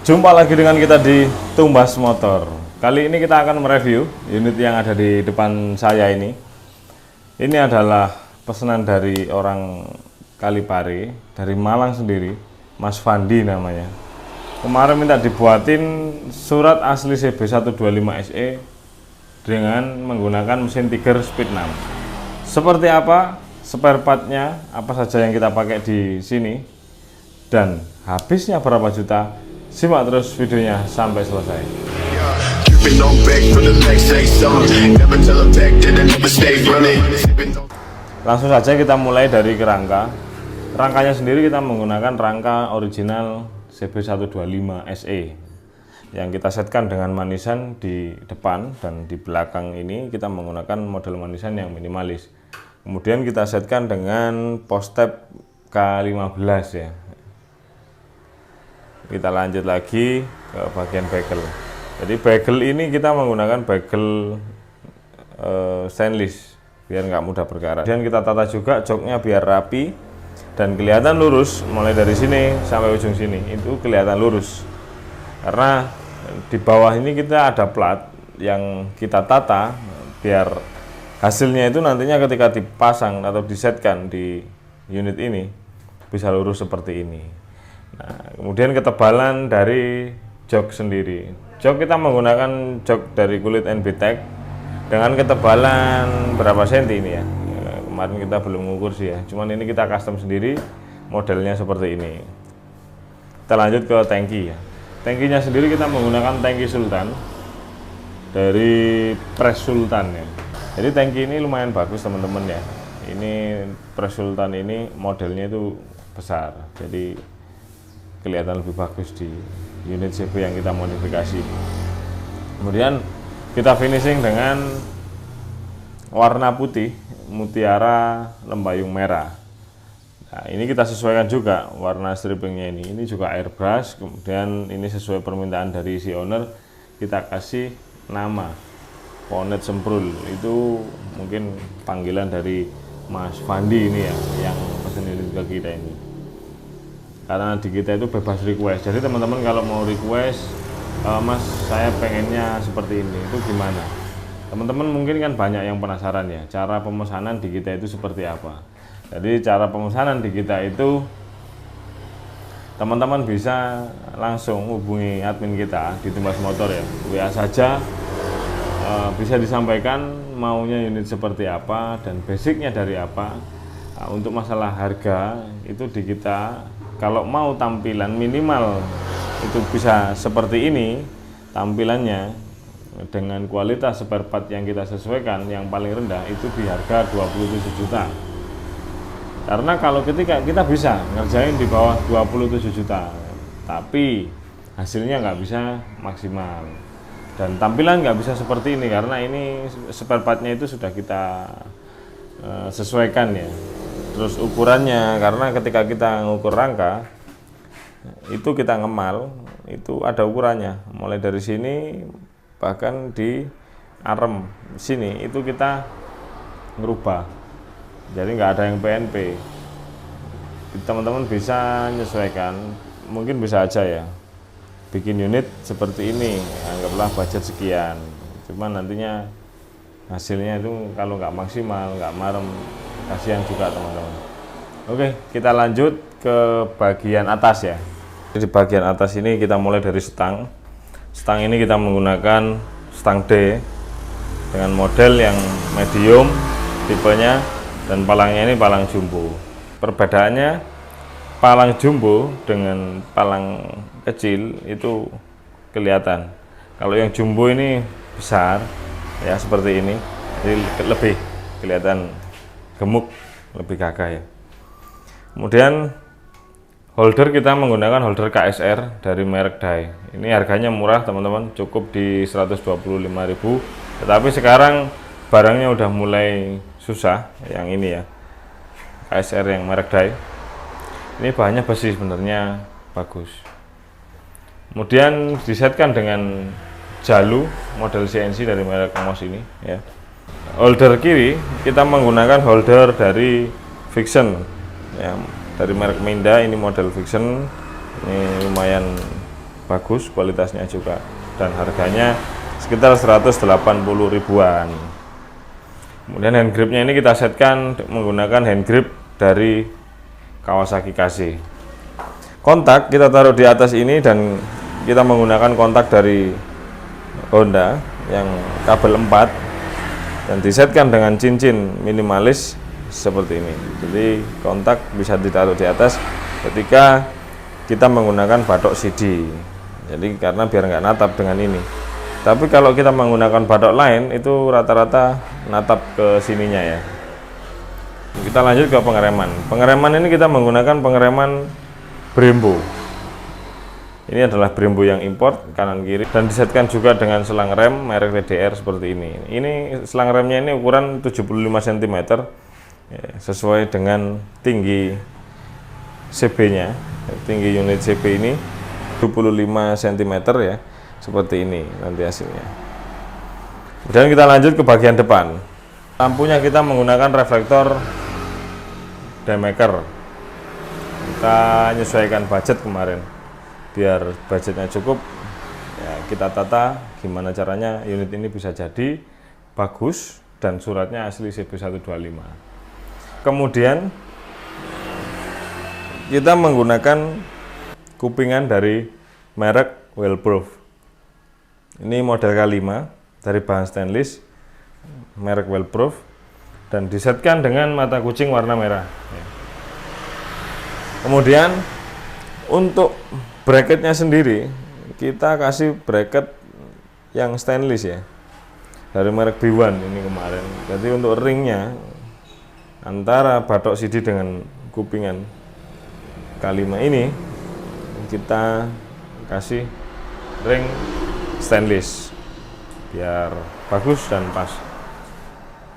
Jumpa lagi dengan kita di Tumbas Motor. Kali ini kita akan mereview unit yang ada di depan saya ini. Ini adalah pesanan dari orang Kalipari, dari Malang sendiri, Mas Fandi namanya. Kemarin minta dibuatin surat asli CB125SE dengan menggunakan mesin Tiger Speed 6. Seperti apa spare partnya, apa saja yang kita pakai di sini, dan habisnya berapa juta? Simak terus videonya sampai selesai. Langsung saja kita mulai dari kerangka. Rangkanya sendiri kita menggunakan rangka original CB125SE yang kita setkan dengan manisan di depan, dan di belakang ini kita menggunakan model manisan yang minimalis. Kemudian kita setkan dengan post-step K15 ya. Kita lanjut lagi ke bagian bekel. Jadi bekel ini kita menggunakan bekel stainless biar nggak mudah berkarat. Dan kita tata juga joknya biar rapi dan kelihatan lurus. Mulai dari sini sampai ujung sini itu kelihatan lurus. Karena di bawah ini kita ada plat yang kita tata biar hasilnya itu nantinya ketika dipasang atau disetkan di unit ini bisa lurus seperti ini. Nah, kemudian ketebalan dari jok sendiri. Jok kita menggunakan jok dari kulit NBTEC dengan ketebalan berapa senti ini ya. Kemarin kita belum mengukur sih ya. Cuman ini kita custom sendiri, modelnya seperti ini. Kita lanjut ke tangki ya. Tangkinya sendiri kita menggunakan tangki Sultan dari Press Sultan ya. Jadi tangki ini lumayan bagus teman-teman ya. Ini Press Sultan ini modelnya itu besar. Jadi kelihatan lebih bagus di unit CB yang kita modifikasi. Kemudian kita finishing dengan warna putih mutiara lembayung merah. Nah, ini kita sesuaikan juga warna stripingnya ini. Ini juga airbrush. Kemudian ini sesuai permintaan dari si owner, kita kasih nama Ponet Semprul. Itu mungkin panggilan dari Mas Fandi ini ya, yang pesen unit ke kita ini. Karena di kita itu bebas request, jadi teman-teman kalau mau request, Mas saya pengennya seperti ini, itu gimana? Teman-teman mungkin kan banyak yang penasaran ya, cara pemesanan di kita itu seperti apa. Jadi cara pemesanan di kita itu teman-teman bisa langsung hubungi admin kita di Tumbas Motor ya, WA saja, bisa disampaikan maunya unit seperti apa dan basicnya dari apa. Nah, untuk masalah harga itu di kita, kalau mau tampilan minimal itu bisa seperti ini tampilannya dengan kualitas spare part yang kita sesuaikan, yang paling rendah itu di harga 27 juta. Karena kalau ketika kita bisa ngerjain di bawah 27 juta, tapi hasilnya nggak bisa maksimal dan tampilan nggak bisa seperti ini, karena ini spare partnya itu sudah kita sesuaikan ya. Terus ukurannya, karena ketika kita ngukur rangka itu kita ngemal, itu ada ukurannya. Mulai dari sini bahkan di arem sini itu kita ngerubah. Jadi nggak ada yang PNP. Teman-teman bisa menyesuaikan, mungkin bisa aja ya bikin unit seperti ini, anggaplah budget sekian. Cuman nantinya hasilnya itu kalau nggak maksimal, nggak marem, kasihan juga teman-teman. Oke, kita lanjut ke bagian atas ya. Di bagian atas ini kita mulai dari stang. Stang ini kita menggunakan stang D dengan model yang medium tipenya, dan palangnya ini palang jumbo. Perbedaannya palang jumbo dengan palang kecil itu kelihatan. Kalau yang jumbo ini besar ya seperti ini, jadi lebih kelihatan gemuk, lebih gagah ya. Kemudian holder kita menggunakan holder KSR dari merek Dai. Ini harganya murah teman-teman, cukup di 125.000. Tetapi sekarang barangnya udah mulai susah yang ini ya, KSR yang merek Dai. Ini bahannya besi, sebenarnya bagus. Kemudian disetkan dengan jalu model CNC dari merek Mos ini ya. Holder kiri kita menggunakan holder dari Vixen ya, dari merek Minda. Ini model Vixen, ini lumayan bagus, kualitasnya juga, dan harganya sekitar 180 ribuan. Kemudian hand gripnya ini kita setkan menggunakan hand grip dari Kawasaki KZ. Kontak kita taruh di atas ini dan kita menggunakan kontak dari Honda yang kabel 4 dan disetkan dengan cincin minimalis seperti ini. Jadi kontak bisa ditaruh di atas ketika kita menggunakan batok CD. Jadi karena biar nggak natap dengan ini. Tapi kalau kita menggunakan batok lain itu rata-rata natap ke sininya ya. Kita lanjut ke pengereman. Pengereman ini kita menggunakan pengereman Brembo. Ini adalah Brembo yang import kanan kiri dan disetkan juga dengan selang rem merek TDR seperti ini. Ini selang remnya ini ukuran 75 cm ya, sesuai dengan tinggi CB-nya. Tinggi unit CB ini 25 cm ya, seperti ini nanti hasilnya. Kemudian kita lanjut ke bagian depan. Lampunya kita menggunakan reflektor Daymaker. Kita menyesuaikan budget kemarin. Biar budgetnya cukup ya, kita tata gimana caranya unit ini bisa jadi bagus dan suratnya asli CB125. Kemudian kita menggunakan kupingan dari merek Wellproof. Ini model K5 dari bahan stainless merek Wellproof dan disetkan dengan mata kucing warna merah. Kemudian untuk bracketnya sendiri kita kasih bracket yang stainless ya, dari merek B1 ini kemarin. Jadi untuk ringnya antara batok CD dengan kupingan K5 ini kita kasih ring stainless biar bagus dan pas.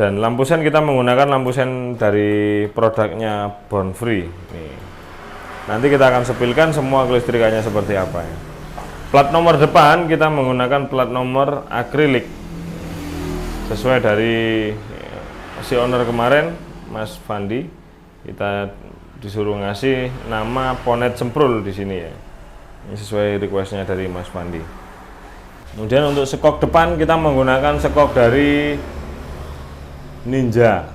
Dan lampu sen kita menggunakan lampu sen dari produknya Born Free nih. Nanti kita akan sepilkan semua kelistrikannya seperti apa ya. Plat nomor depan kita menggunakan plat nomor akrilik sesuai dari si owner kemarin Mas Fandi. Kita disuruh ngasih nama Ponet Semprul di sini ya. Ini sesuai requestnya dari Mas Fandi. Kemudian untuk sekok depan kita menggunakan sekok dari Ninja.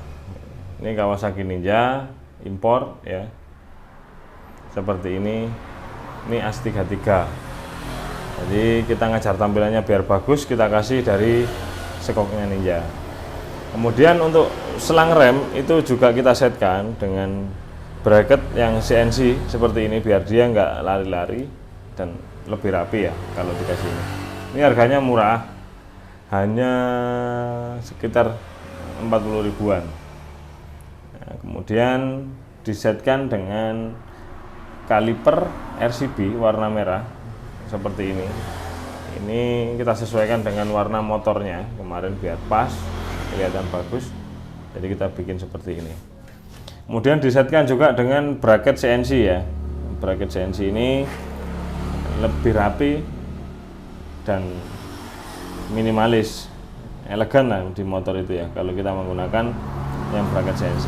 Ini Kawasaki Ninja impor ya. Seperti ini AS33. Jadi kita ngajar tampilannya biar bagus, kita kasih dari sekoknya Ninja. Kemudian untuk selang rem itu juga kita setkan dengan bracket yang CNC seperti ini biar dia nggak lari-lari dan lebih rapi ya kalau dikasih ini. Ini harganya murah, hanya sekitar 40 ribuan. Nah, kemudian disetkan dengan kaliper RCB warna merah seperti ini. Ini kita sesuaikan dengan warna motornya kemarin biar pas, kelihatan bagus. Jadi kita bikin seperti ini. Kemudian disetkan juga dengan bracket CNC ya. Bracket CNC ini lebih rapi dan minimalis, elegan lah di motor itu ya kalau kita menggunakan yang bracket CNC.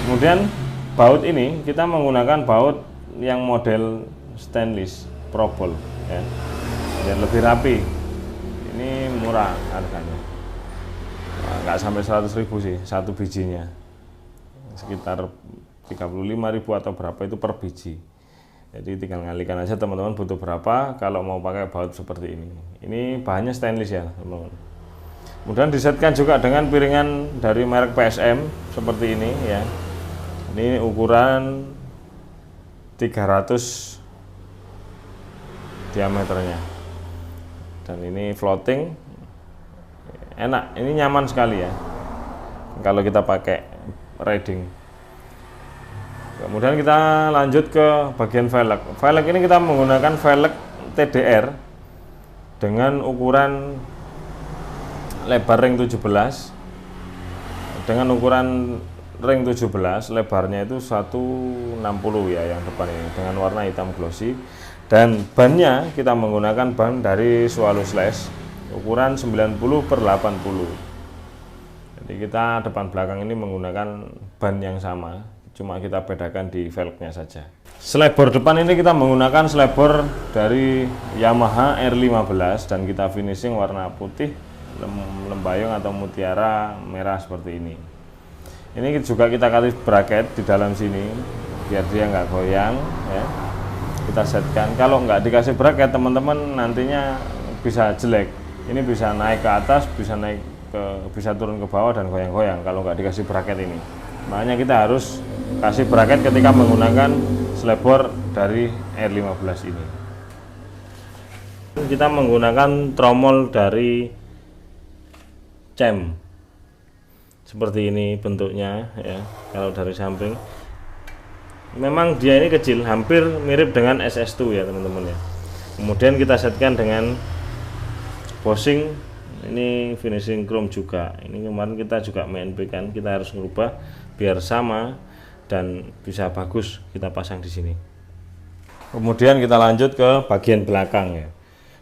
Kemudian baut ini kita menggunakan baut yang model stainless probol ya, dan lebih rapi. Ini murah harganya, nggak sampai 100 ribu sih satu bijinya, sekitar 35 ribu atau berapa itu per biji. Jadi tinggal ngalikan aja teman-teman butuh berapa kalau mau pakai baut seperti ini. Ini bahannya stainless ya teman-teman. Kemudian disetkan juga dengan piringan dari merek PSM seperti ini ya. Ini ukuran 300 diameternya dan ini floating, enak, ini nyaman sekali ya kalau kita pakai riding. Kemudian kita lanjut ke bagian velg. Velg ini kita menggunakan velg TDR dengan ukuran lebar ring 17 dengan ukuran ring 17, lebarnya itu 160 ya yang depan ini dengan warna hitam glossy, dan bannya kita menggunakan ban dari Swallow Slash ukuran 90/80. Jadi kita depan belakang ini menggunakan ban yang sama, cuma kita bedakan di velgnya saja. Slide bor depan ini kita menggunakan slide bor dari Yamaha R15 dan kita finishing warna putih lembayung atau mutiara merah seperti ini. Ini juga kita kasih bracket di dalam sini biar dia nggak goyang ya. Kita setkan. Kalau nggak dikasih bracket teman-teman nantinya bisa jelek. Ini bisa naik ke atas, bisa turun ke bawah dan goyang-goyang kalau nggak dikasih bracket ini. Makanya kita harus kasih bracket ketika menggunakan slide bor dari R15 ini. Kita menggunakan tromol dari CEM seperti ini bentuknya ya. Kalau dari samping memang dia ini kecil, hampir mirip dengan SS2 ya teman-teman ya. Kemudian kita setkan dengan bushing, ini finishing chrome juga. Ini kemarin kita juga MNP kan, kita harus merubah biar sama dan bisa bagus kita pasang di sini. Kemudian kita lanjut ke bagian belakang ya.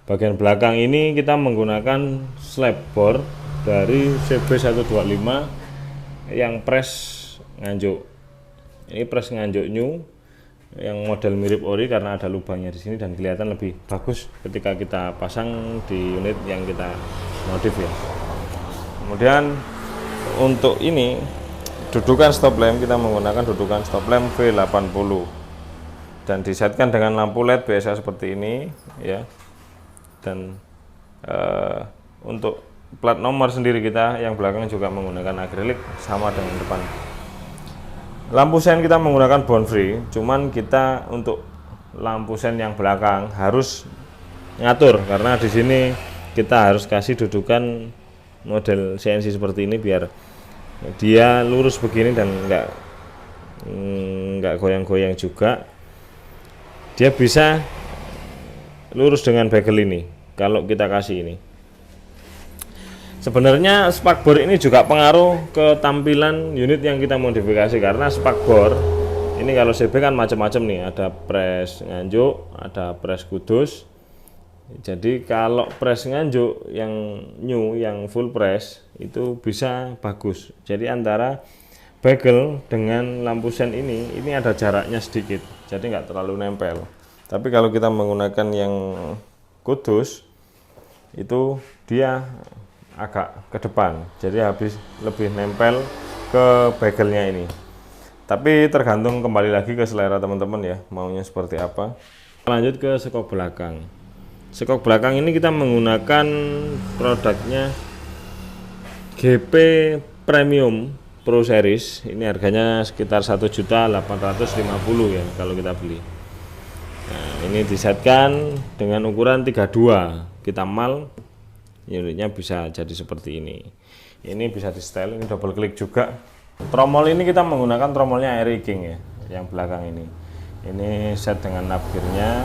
Bagian belakang ini kita menggunakan slab bor dari CB125 yang press nganjuk. Ini press nganjuk new yang model mirip ori karena ada lubangnya di sini dan kelihatan lebih bagus ketika kita pasang di unit yang kita modif ya. Kemudian untuk ini dudukan stop lamp kita menggunakan dudukan stop lamp V80 dan disetkan dengan lampu LED biasa seperti ini ya. Dan untuk plat nomor sendiri kita yang belakang juga menggunakan akrilik sama dengan depan. Lampu sen kita menggunakan bond free, cuman kita untuk lampu sen yang belakang harus ngatur karena di sini kita harus kasih dudukan model CNC seperti ini biar dia lurus begini dan nggak goyang-goyang juga. Dia bisa lurus dengan bezel ini kalau kita kasih ini. Sebenarnya spakbor ini juga pengaruh ke tampilan unit yang kita modifikasi karena spakbor ini kalau CB kan macam-macam nih, ada press nganjuk, ada press kudus. Jadi kalau press nganjuk yang new, yang full press itu bisa bagus. Jadi antara bezel dengan lampu sen ini ada jaraknya sedikit, jadi nggak terlalu nempel. Tapi kalau kita menggunakan yang kudus itu dia agak ke depan, jadi habis lebih nempel ke bezelnya ini. Tapi tergantung kembali lagi ke selera teman-teman ya, maunya seperti apa. Lanjut ke sekok belakang. Sekok belakang ini kita menggunakan produknya GP Premium Pro Series. Ini harganya sekitar 1.850.000 ya kalau kita beli. Nah, ini disetkan dengan ukuran 32. Kita mal unitnya bisa jadi seperti ini. Ini bisa di setel, ini double klik juga. Tromol ini kita menggunakan tromolnya Airy King ya, yang belakang ini. Ini set dengan knob gearnya,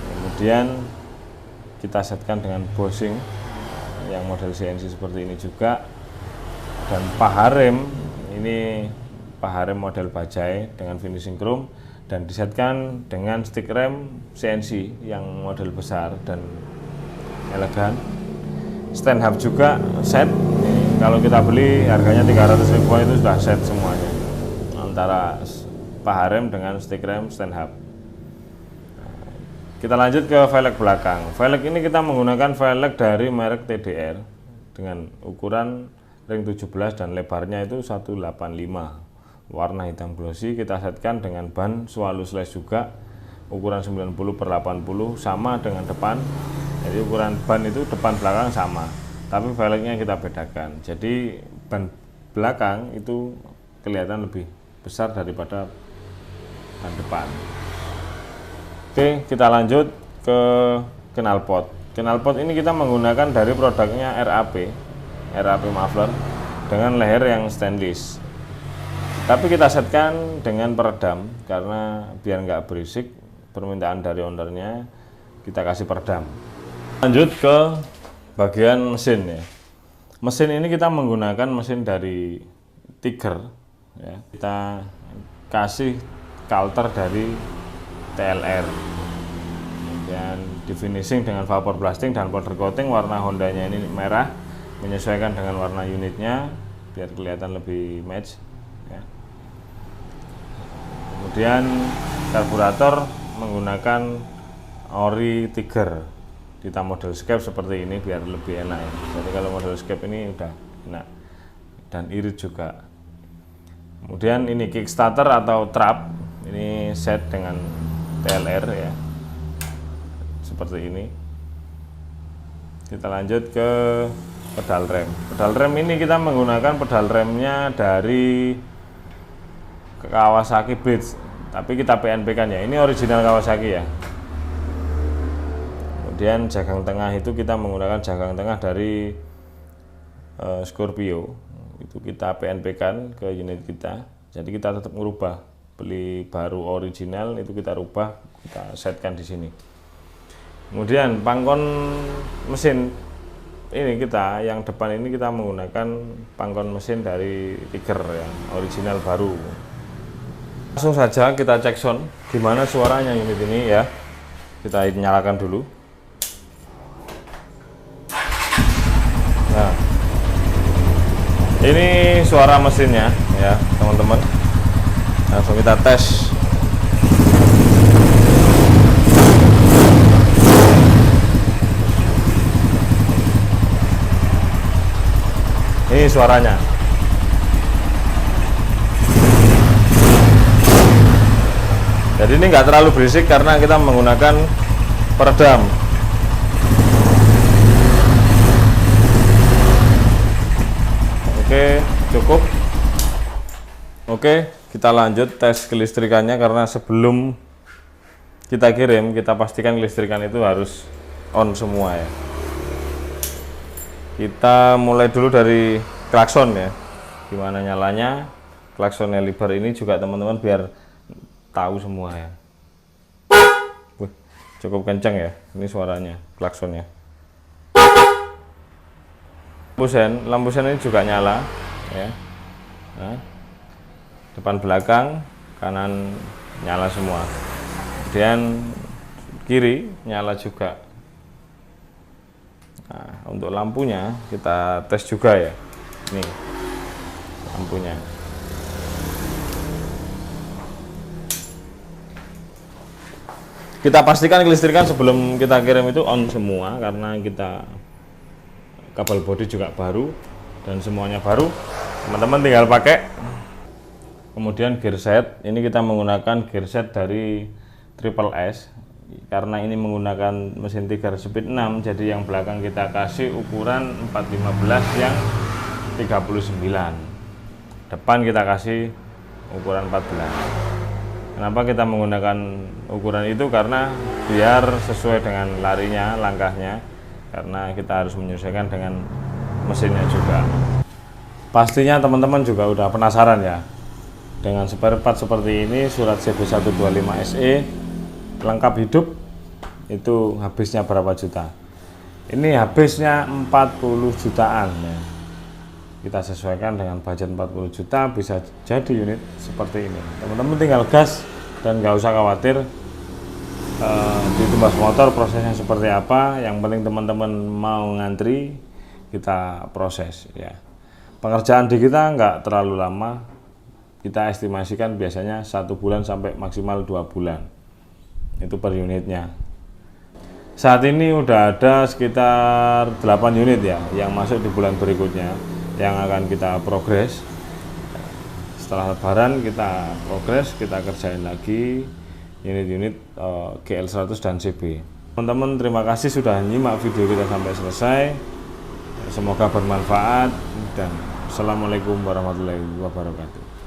kemudian kita setkan dengan bushing yang model CNC seperti ini juga. Dan paha rem ini paha rem model bajai dengan finishing chrome dan disetkan dengan stick rem CNC yang model besar dan elegan. Stand hub juga set. Ini, kalau kita beli harganya 300.000 itu sudah set semuanya antara paha rem dengan stick rem stand hub. Kita lanjut ke velg belakang. Velg ini kita menggunakan velg dari merek TDR dengan ukuran ring 17 dan lebarnya itu 185. Warna hitam glossy. Kita setkan dengan ban selalu slash juga ukuran 90/80 sama dengan depan. Jadi ukuran ban itu depan belakang sama, tapi velgnya kita bedakan. Jadi ban belakang itu kelihatan lebih besar daripada ban depan. Oke, kita lanjut ke knalpot. Knalpot ini kita menggunakan dari produknya RAP muffler dengan leher yang stainless. Tapi kita setkan dengan peredam karena biar nggak berisik. Permintaan dari ownernya kita kasih peredam. Lanjut ke bagian mesin ya. Mesin ini kita menggunakan mesin dari Tiger ya. Kita kasih coulter dari TLR. Dan di finishing dengan vapor blasting dan powder coating. Warna Hondanya ini merah menyesuaikan dengan warna unitnya biar kelihatan lebih match ya. Kemudian karburator menggunakan ori Tiger, kita model Scape seperti ini biar lebih enak ya. Jadi kalau model Scape ini udah enak dan irit juga. Kemudian ini kickstarter atau trap, ini set dengan TLR ya, seperti ini. Kita lanjut ke pedal rem. Pedal rem ini kita menggunakan pedal remnya dari Kawasaki Blitz, tapi kita PNP kan ya, ini original Kawasaki ya. Kemudian jagang tengah itu kita menggunakan jagang tengah dari Scorpio, itu kita PNP kan ke unit kita. Jadi kita tetap merubah, beli baru original itu kita rubah, kita setkan di sini. Kemudian pangkon mesin ini kita yang depan ini kita menggunakan pangkon mesin dari Tiger yang original baru. Langsung saja kita cek sound gimana suaranya unit ini ya. Kita nyalakan dulu. Nah, ini suara mesinnya ya teman-teman. Langsung kita tes. Ini suaranya. Jadi ini nggak terlalu berisik karena kita menggunakan peredam. Oke, cukup. Oke, kita lanjut tes kelistrikannya karena sebelum kita kirim, kita pastikan kelistrikan itu harus on semua ya. Kita mulai dulu dari klakson ya. Gimana nyalanya? Klakson Liebherr ini juga teman-teman biar tahu semua ya. Wih, cukup kencang ya ini suaranya klaksonnya. Lampu sen ini juga nyala ya. Nah, depan belakang kanan nyala semua. Kemudian kiri nyala juga. Nah, untuk lampunya kita tes juga ya. Nih lampunya. Kita pastikan kelistrikan sebelum kita kirim itu on semua karena kita kabel bodi juga baru dan semuanya baru. Teman-teman tinggal pakai. Kemudian gear set, ini kita menggunakan gear set dari Triple S karena ini menggunakan mesin 3 speed 6, jadi yang belakang kita kasih ukuran 415 yang 39. Depan kita kasih ukuran 14. Kenapa kita menggunakan ukuran itu? Karena biar sesuai dengan larinya, langkahnya, karena kita harus menyesuaikan dengan mesinnya juga. Pastinya teman-teman juga udah penasaran ya dengan spare part seperti ini, surat CB125 SE lengkap hidup itu habisnya berapa juta? Ini habisnya 40 jutaan ya. Kita sesuaikan dengan budget 40 juta bisa jadi unit seperti ini. Teman-teman tinggal gas dan nggak usah khawatir di Tumbas Motor prosesnya seperti apa. Yang penting teman-teman mau ngantri, kita proses ya. Pengerjaan di kita nggak terlalu lama, kita estimasikan biasanya 1 bulan sampai maksimal 2 bulan itu per unitnya. Saat ini udah ada sekitar 8 unit ya yang masuk di bulan berikutnya yang akan kita progres. Setelah lebaran kita progres, kita kerjain lagi unit-unit GL100 dan CB. Teman-teman terima kasih sudah nyimak video kita sampai selesai. Semoga bermanfaat dan Assalamualaikum warahmatullahi wabarakatuh.